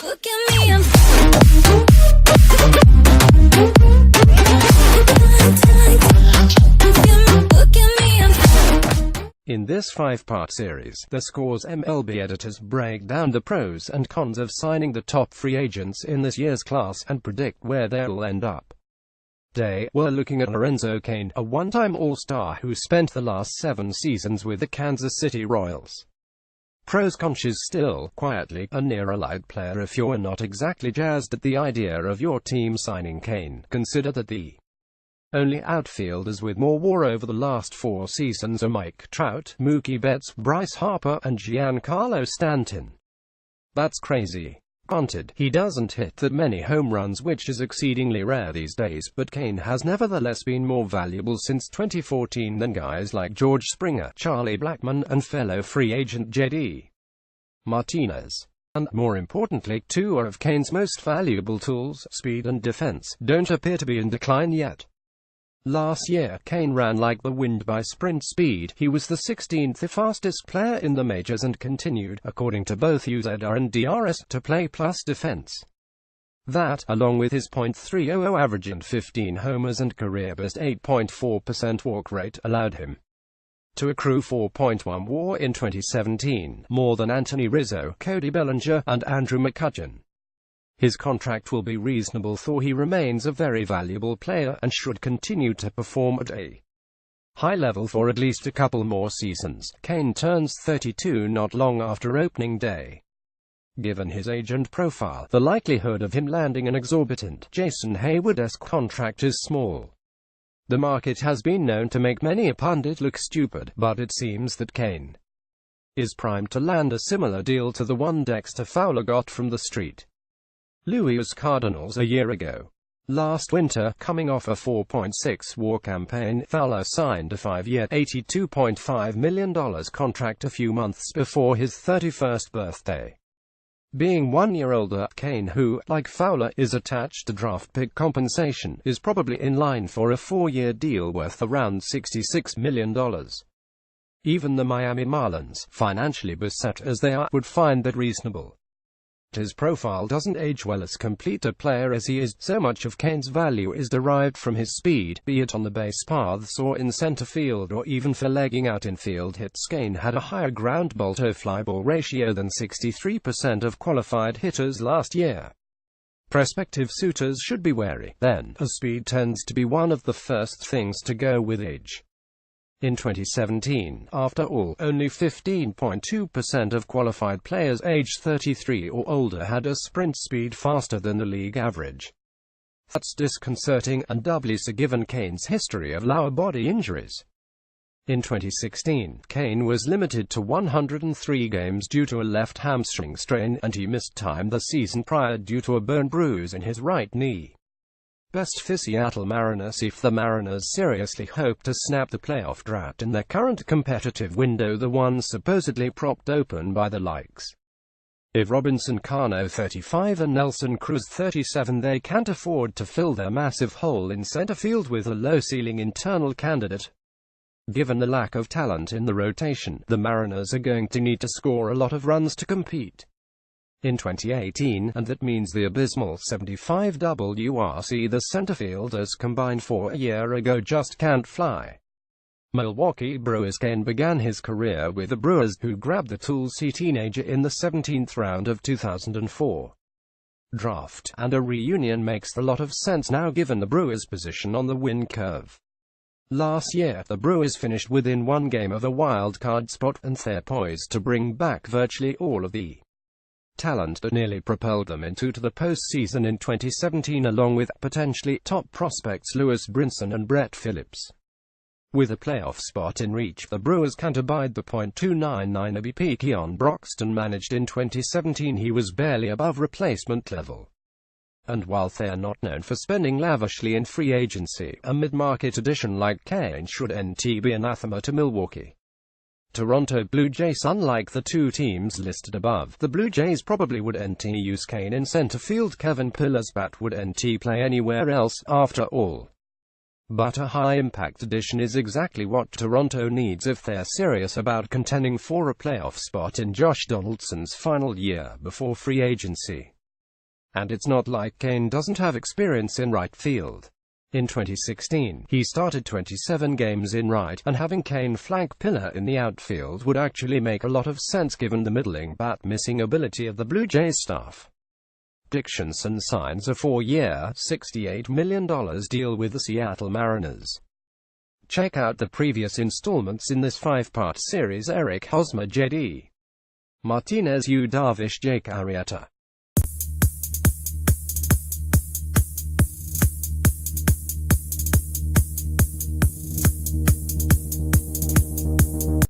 Look at me, I'm In this 5-part series, theScores MLB editors break down the pros and cons of signing the top free agents in this year's class and predict where they'll end up. Today, we're looking at Lorenzo Cain, a one-time All-Star who spent the last 7 seasons with the Kansas City Royals. Pros conscious still, quietly, a near-elite player if you're not exactly jazzed at the idea of your team signing Cain. Consider that the only outfielders with more WAR over the last 4 seasons are Mike Trout, Mookie Betts, Bryce Harper, and Giancarlo Stanton. That's crazy. Granted, he doesn't hit that many home runs, which is exceedingly rare these days, but Cain has nevertheless been more valuable since 2014 than guys like George Springer, Charlie Blackmon, and fellow free agent J.D. Martinez. And, more importantly, 2 of Cain's most valuable tools, speed and defense, don't appear to be in decline yet. Last year, Cain ran like the wind by sprint speed. He was the 16th fastest player in the majors and continued, according to both UZR and DRS, to play plus defense. That, along with his .300 average and 15 homers and career-best 8.4% walk rate, allowed him to accrue 4.1 WAR in 2017, more than Anthony Rizzo, Cody Bellinger, and Andrew McCutchen. His contract will be reasonable, though he remains a very valuable player and should continue to perform at a high level for at least a couple more seasons. Cain turns 32 not long after opening day. Given his age and profile, the likelihood of him landing an exorbitant, Jason Hayward-esque contract is small. The market has been known to make many a pundit look stupid, but it seems that Cain is primed to land a similar deal to the one Dexter Fowler got from the street. Louis Cardinals a year ago. Last winter, coming off a 4.6 WAR campaign, Fowler signed a 5-year, $82.5 million contract a few months before his 31st birthday. Being 1 year older, Cain, who, like Fowler, is attached to draft pick compensation, is probably in line for a 4-year deal worth around $66 million. Even the Miami Marlins, financially beset as they are, would find that reasonable. His profile doesn't age well as complete a player as he is. So much of Cain's value is derived from his speed, be it on the base paths or in center field or even for legging out infield hits. Cain had a higher ground ball to fly ball ratio than 63% of qualified hitters last year. Prospective suitors should be wary, then, as speed tends to be one of the first things to go with age. In 2017, after all, only 15.2% of qualified players aged 33 or older had a sprint speed faster than the league average. That's disconcerting, and doubly so given Cain's history of lower body injuries. In 2016, Cain was limited to 103 games due to a left hamstring strain, and he missed time the season prior due to a burn bruise in his right knee. Best for Seattle Mariners. If the Mariners seriously hope to snap the playoff drought in their current competitive window, the one supposedly propped open by the likes of Robinson Cano 35 and Nelson Cruz 37, they can't afford to fill their massive hole in center field with a low-ceiling internal candidate. Given the lack of talent in the rotation, the Mariners are going to need to score a lot of runs to compete in 2018, and that means the abysmal 75 WRC the center fielders combined for a year ago just can't fly. Milwaukee Brewers. Cain began his career with the Brewers, who grabbed the Tulsi teenager in the 17th round of 2004 draft, and a reunion makes a lot of sense now given the Brewers' position on the win curve. Last year, the Brewers finished within 1 game of a wild card spot, and they're poised to bring back virtually all of the talent that nearly propelled them into the postseason in 2017, along with potentially top prospects Lewis Brinson and Brett Phillips. With a playoff spot in reach, the Brewers can't abide the .299 ABP Keon Broxton managed in 2017. He was barely above replacement level. And while they're not known for spending lavishly in free agency, a mid-market addition like Cain should be anathema to Milwaukee. Toronto Blue Jays. Unlike the 2 teams listed above, the Blue Jays probably would use Cain in center field. Kevin Pillar's bat would play anywhere else, after all. But a high-impact addition is exactly what Toronto needs if they're serious about contending for a playoff spot in Josh Donaldson's final year before free agency. And it's not like Cain doesn't have experience in right field. In 2016, he started 27 games in right, and having Cain flank pillar in the outfield would actually make a lot of sense given the middling bat-missing ability of the Blue Jays staff. Dickinson signs a 4-year, $68 million deal with the Seattle Mariners. Check out the previous installments in this 5-part series. Eric Hosmer, J.D. Martinez, U. Darvish, Jake Arrieta.